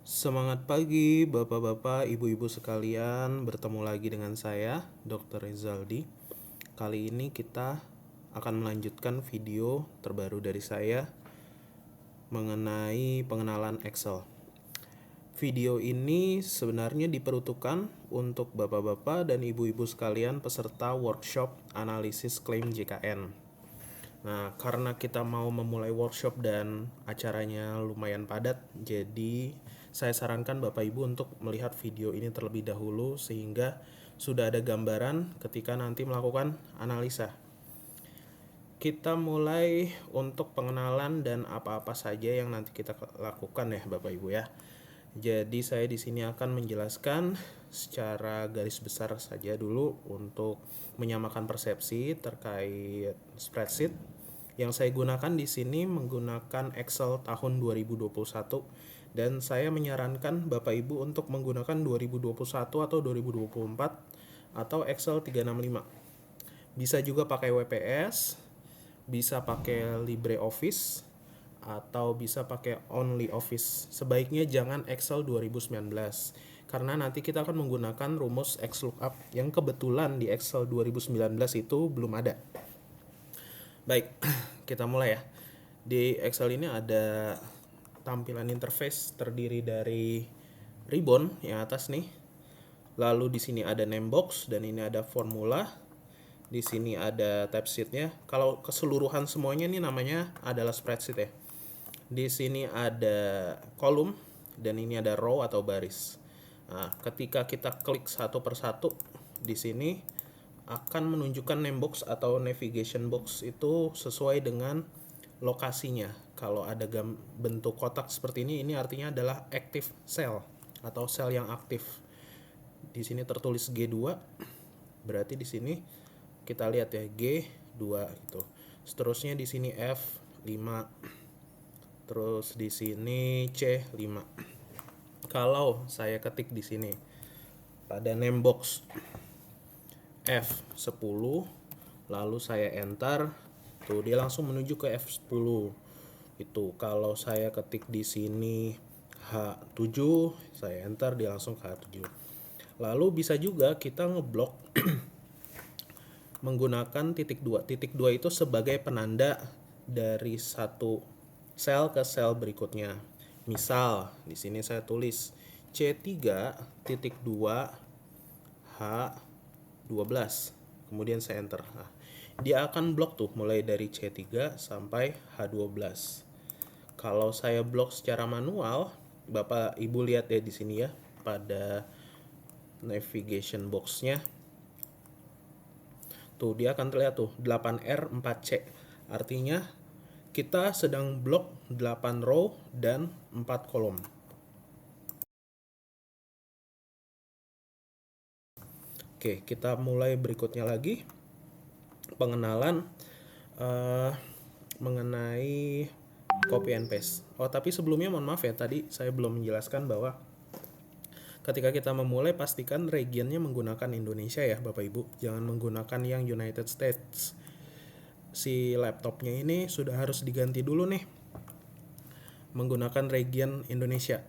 Semangat pagi Bapak-bapak, Ibu-ibu sekalian, bertemu lagi dengan saya, Dr. Rezaldi. Kali ini kita akan melanjutkan video terbaru dari saya mengenai pengenalan Excel. Video ini sebenarnya diperuntukkan untuk Bapak-bapak dan Ibu-ibu sekalian peserta workshop analisis klaim JKN. Nah, karena kita mau memulai workshop dan acaranya lumayan padat, jadi saya sarankan Bapak Ibu untuk melihat video ini terlebih dahulu sehingga sudah ada gambaran ketika nanti melakukan analisa. Kita mulai untuk pengenalan dan apa-apa saja yang nanti kita lakukan ya Bapak Ibu ya. Jadi saya di sini akan menjelaskan secara garis besar saja dulu untuk menyamakan persepsi terkait spreadsheet. Yang saya gunakan di sini menggunakan Excel tahun 2021 dan saya menyarankan Bapak Ibu untuk menggunakan 2021 atau 2024 atau Excel 365. Bisa juga pakai WPS, bisa pakai LibreOffice atau bisa pakai OnlyOffice. Sebaiknya jangan Excel 2019 karena nanti kita akan menggunakan rumus XLOOKUP yang kebetulan di Excel 2019 itu belum ada. Baik, kita mulai ya. Di Excel ini ada tampilan interface terdiri dari ribbon yang atas nih. Lalu di sini ada name box dan ini ada formula. Di sini ada tab sheet-nya. Kalau keseluruhan semuanya ini namanya adalah spreadsheet ya. Di sini ada kolom dan ini ada row atau baris. Nah, ketika kita klik satu persatu di sini akan menunjukkan name box atau navigation box itu sesuai dengan lokasinya. Kalau ada bentuk kotak seperti ini artinya adalah active cell atau sel yang aktif. Di sini tertulis G2, berarti di sini kita lihat ya G2 gitu. Seterusnya di sini F5, terus di sini C5. Kalau saya ketik di sini pada name box F10, lalu saya enter, tuh dia langsung menuju ke F10. Itu kalau saya ketik di sini H7, saya enter, dia langsung ke H7. Lalu bisa juga kita ngeblok menggunakan titik 2. Titik 2 itu sebagai penanda dari satu sel ke sel berikutnya. Misal, di sini saya tulis C3.2 H12. Kemudian saya enter. Nah, dia akan blok tuh mulai dari C3 sampai H12. Kalau saya blok secara manual, Bapak Ibu lihat ya di sini ya pada navigation box-nya. Tuh dia akan terlihat tuh 8R 4C. Artinya kita sedang blok 8 row dan 4 kolom. Oke, kita mulai berikutnya lagi. Pengenalan mengenai copy and paste. Oh, tapi sebelumnya mohon maaf ya, tadi saya belum menjelaskan bahwa ketika kita memulai pastikan regionnya menggunakan Indonesia ya Bapak Ibu. Jangan menggunakan yang United States. Si laptopnya ini sudah harus diganti dulu nih menggunakan region Indonesia.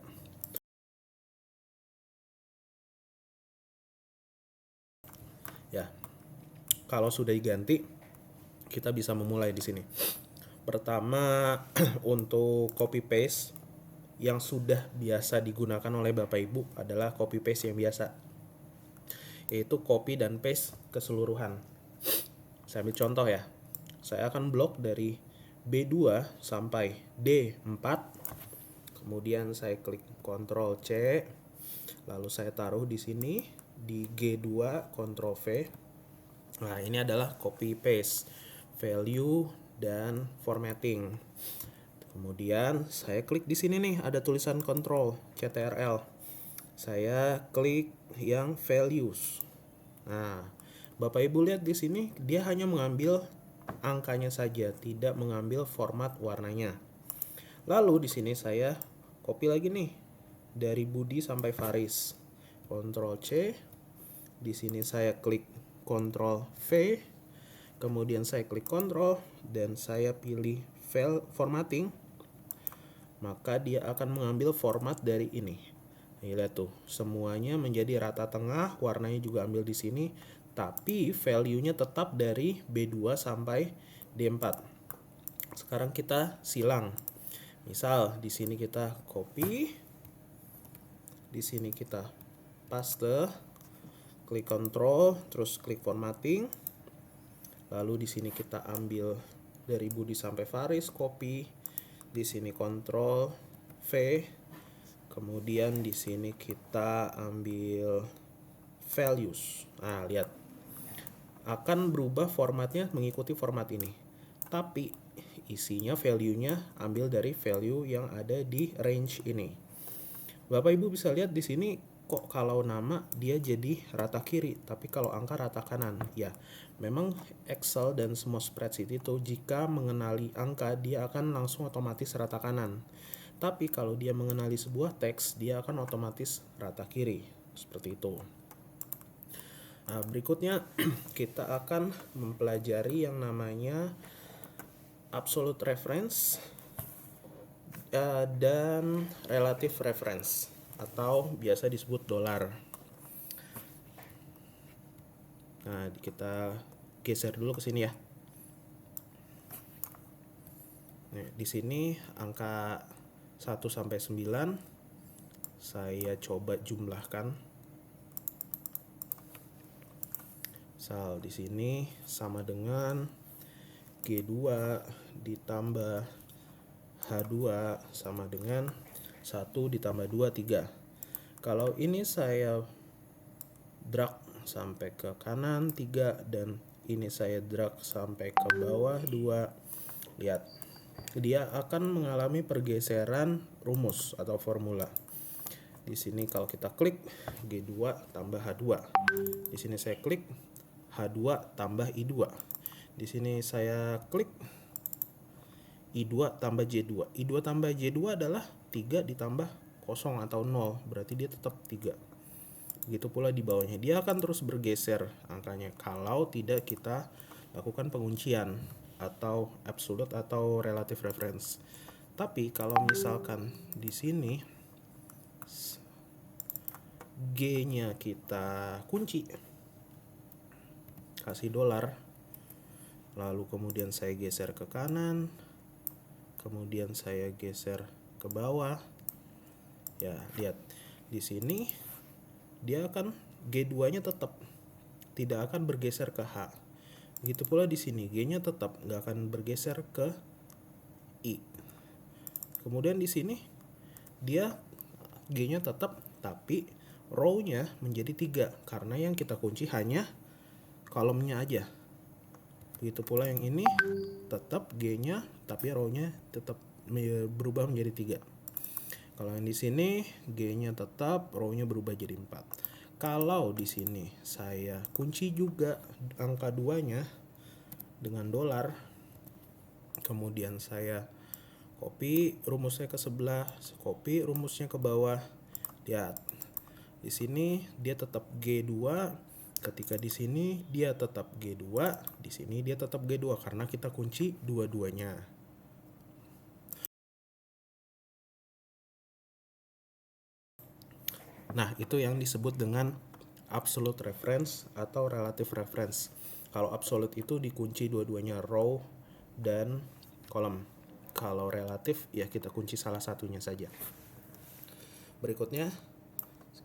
Ya, kalau sudah diganti, kita bisa memulai di sini. Pertama, untuk copy paste yang sudah biasa digunakan oleh Bapak Ibu adalah copy paste yang biasa, yaitu copy dan paste keseluruhan. Saya ambil contoh ya. Saya akan blok dari B2 sampai D4. Kemudian saya klik Ctrl C. Lalu saya taruh di sini di G2 Ctrl V. Nah, ini adalah copy paste, value dan formatting. Kemudian saya klik di sini nih ada tulisan Ctrl CTRL. Saya klik yang values. Nah, Bapak Ibu lihat di sini dia hanya mengambil angkanya saja, tidak mengambil format warnanya. Lalu di sini saya copy lagi nih dari Budi sampai Faris. Ctrl C. Di sini saya klik Ctrl V. Kemudian saya klik Ctrl dan saya pilih file formatting. maka dia akan mengambil format dari ini. Nih, lihat tuh, semuanya menjadi rata tengah, warnanya juga ambil di sini, tapi value-nya tetap dari B2 sampai D4. Sekarang kita silang. Misal di sini kita copy, di sini kita paste, klik Ctrl, terus klik formatting. Lalu di sini kita ambil dari Budi sampai Faris, copy. Di sini Ctrl V. Kemudian di sini kita ambil values. Nah, lihat. Akan berubah formatnya mengikuti format ini. Tapi isinya value-nya ambil dari value yang ada di range ini. Bapak Ibu bisa lihat di sini kok kalau nama dia jadi rata kiri, tapi kalau angka rata kanan. Ya, memang Excel dan semua spreadsheet itu jika mengenali angka dia akan langsung otomatis rata kanan. Tapi kalau dia mengenali sebuah teks, dia akan otomatis rata kiri. Seperti itu. Nah, berikutnya kita akan mempelajari yang namanya absolute reference dan relative reference atau biasa disebut dolar. Nah, kita geser dulu ke sini ya. Nah, di sini angka 1 sampai 9 saya coba jumlahkan. Misal di sini sama dengan G2 ditambah H2 sama dengan 1 ditambah 2, 3. Kalau ini saya drag sampai ke kanan 3 dan ini saya drag sampai ke bawah 2. Lihat, dia akan mengalami pergeseran rumus atau formula. Di sini kalau kita klik G2 tambah H2. Di sini saya klik H2 tambah I2. Di sini saya klik I2 tambah J2. I2 tambah J2 adalah 3 ditambah 0 atau 0, berarti dia tetap 3. Begitu pula di bawahnya, dia akan terus bergeser angkanya kalau tidak kita lakukan penguncian atau absolute atau relative reference. Tapi kalau misalkan di sini G-nya kita kunci, kasih dolar, lalu kemudian saya geser ke kanan, kemudian saya geser ke bawah. Ya, lihat di sini dia akan G2-nya tetap tidak akan bergeser ke H. Begitu pula di sini G-nya tetap nggak akan bergeser ke I. Kemudian di sini dia G-nya tetap, tapi row-nya menjadi 3 karena yang kita kunci hanya kolomnya aja. Begitu pula yang ini tetap G-nya, tapi row-nya tetap berubah menjadi 3. Kalau yang di sini G-nya tetap, row-nya berubah jadi 4. Kalau di sini saya kunci juga angka 2-nya dengan dolar, kemudian saya copy rumusnya ke sebelah, copy rumusnya ke bawah. Lihat, di sini dia tetap G2, ketika di sini dia tetap G2, di sini dia tetap G2 karena kita kunci dua-duanya. Nah, itu yang disebut dengan absolute reference atau relative reference. Kalau absolute itu dikunci dua-duanya, row dan kolom. Kalau relatif ya kita kunci salah satunya saja. Berikutnya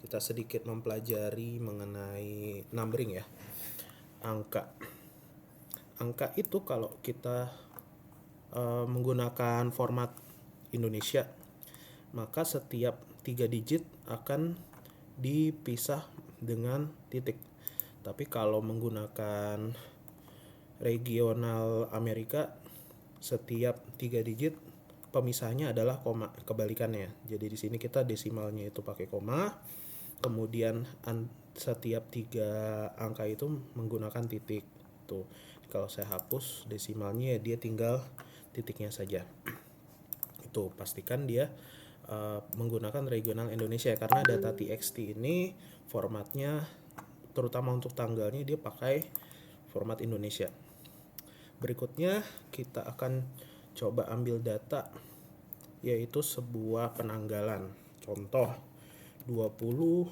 kita sedikit mempelajari mengenai numbering ya. Angka. Angka itu kalau kita menggunakan format Indonesia, maka setiap 3 digit akan dipisah dengan titik. Tapi kalau menggunakan regional Amerika, setiap 3 digit pemisahnya adalah koma, kebalikannya. Jadi di sini kita desimalnya itu pakai koma, kemudian setiap 3 angka itu menggunakan titik. Tuh, kalau saya hapus desimalnya dia tinggal titiknya saja. Itu pastikan dia menggunakan regional Indonesia karena data TXT ini formatnya terutama untuk tanggalnya dia pakai format Indonesia. Berikutnya kita akan coba ambil data yaitu sebuah penanggalan. Contoh 20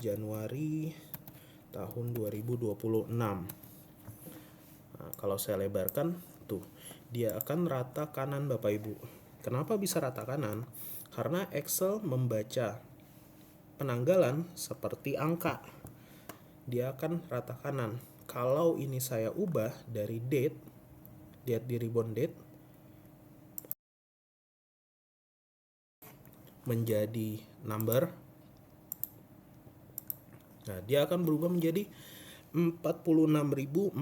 Januari tahun 2026. Nah, kalau saya lebarkan tuh, dia akan rata kanan Bapak Ibu. Kenapa bisa rata kanan? Karena Excel membaca penanggalan seperti angka. Dia akan rata kanan. Kalau ini saya ubah dari date, lihat di ribbon date, menjadi number, nah dia akan berubah menjadi 46.042.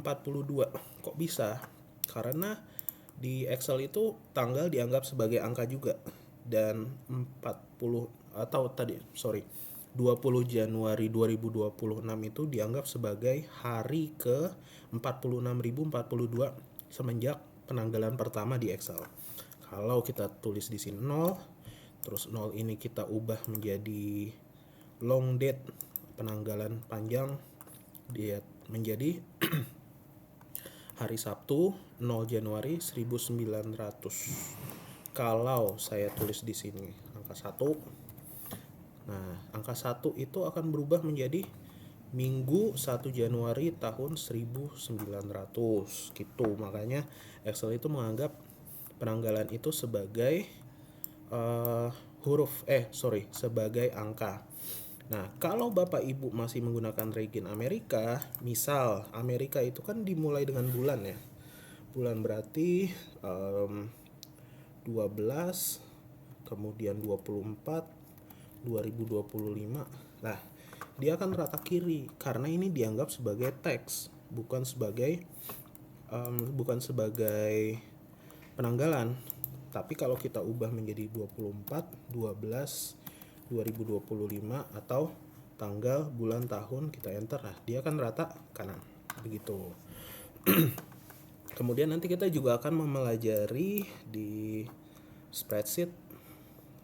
Kok bisa? Karena di Excel itu tanggal dianggap sebagai angka juga, dan 20 Januari 2026 itu dianggap sebagai hari ke 46.042 semenjak penanggalan pertama di Excel. Kalau kita tulis di sini 0, terus 0 ini kita ubah menjadi long date, penanggalan panjang, dia menjadi hari Sabtu 0 Januari 1900. Kalau saya tulis di sini angka 1, nah, angka 1 itu akan berubah menjadi Minggu 1 Januari tahun 1900 gitu. Makanya Excel itu menganggap penanggalan itu sebagai sebagai angka. Nah, kalau Bapak Ibu masih menggunakan regen Amerika, misal Amerika itu kan dimulai dengan bulan ya. Bulan berarti 12, kemudian 24, 2025. Nah, dia akan rata kiri karena ini dianggap sebagai teks, bukan sebagai penanggalan. Tapi kalau kita ubah menjadi 24, 12, 2025 atau tanggal, bulan, tahun, kita enter, nah dia akan rata kanan. Begitu. Kemudian nanti kita juga akan mempelajari di spreadsheet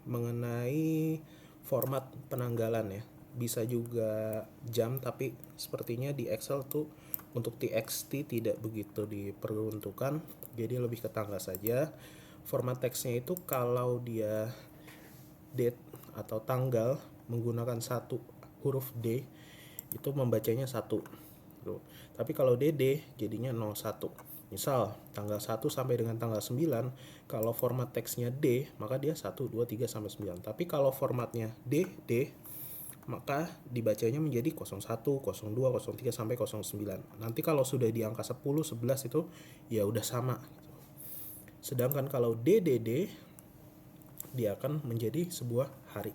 mengenai format penanggalan ya. Bisa juga jam, tapi sepertinya di Excel tuh untuk TXT tidak begitu diperuntukkan, jadi lebih ke tanggal saja. Format teksnya itu kalau dia date atau tanggal menggunakan satu huruf D, itu membacanya 1. Tapi kalau DD jadinya 01. Misal tanggal 1 sampai dengan tanggal 9, kalau format teksnya D, maka dia 1, 2, 3 sampai 9. Tapi kalau formatnya DD, maka dibacanya menjadi 01, 02, 03 sampai 09. Nanti kalau sudah di angka 10, 11 itu ya udah sama. Sedangkan kalau DDD, dia akan menjadi sebuah hari.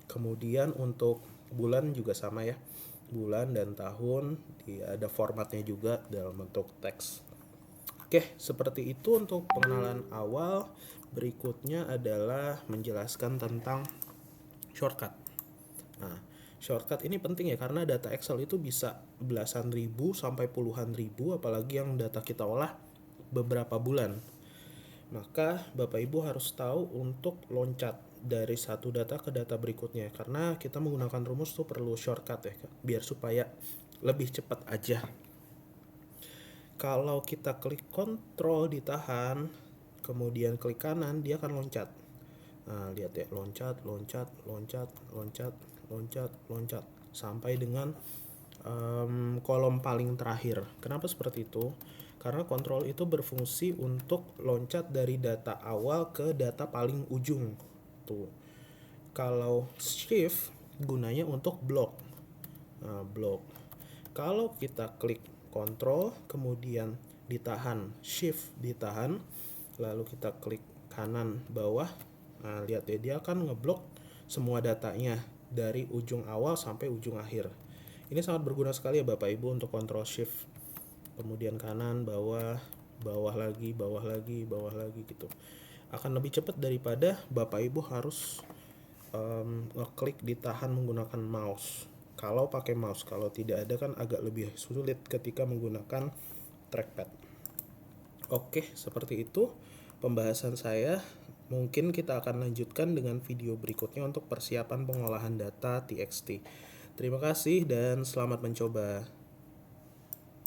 Kemudian untuk bulan juga sama ya. Bulan dan tahun ada formatnya juga dalam bentuk teks. Oke, seperti itu untuk pengenalan awal. Berikutnya adalah menjelaskan tentang shortcut. Nah, shortcut ini penting ya karena data Excel itu bisa belasan ribu sampai puluhan ribu, apalagi yang data kita olah beberapa bulan. Maka Bapak Ibu harus tahu untuk loncat dari satu data ke data berikutnya, karena kita menggunakan rumus tuh perlu shortcut ya, biar supaya lebih cepat aja. Kalau kita klik kontrol ditahan, kemudian klik kanan, dia akan loncat. Nah, lihat ya, loncat, loncat, loncat, loncat, loncat, loncat sampai dengan kolom paling terakhir. Kenapa seperti itu? Karena kontrol itu berfungsi untuk loncat dari data awal ke data paling ujung. Tuh. Kalau shift gunanya untuk blok. Nah, blok. Kalau kita klik kontrol kemudian ditahan, shift ditahan, lalu kita klik kanan bawah. Nah, lihat ya, dia akan ngeblok semua datanya dari ujung awal sampai ujung akhir. Ini sangat berguna sekali ya Bapak Ibu untuk kontrol shift. Kemudian kanan, bawah, bawah lagi, bawah lagi, bawah lagi gitu. Akan lebih cepat daripada Bapak Ibu harus ngeklik ditahan menggunakan mouse. Kalau pakai mouse, kalau tidak ada kan agak lebih sulit ketika menggunakan trackpad. Oke, seperti itu pembahasan saya. Mungkin kita akan lanjutkan dengan video berikutnya untuk persiapan pengolahan data TXT. Terima kasih dan selamat mencoba.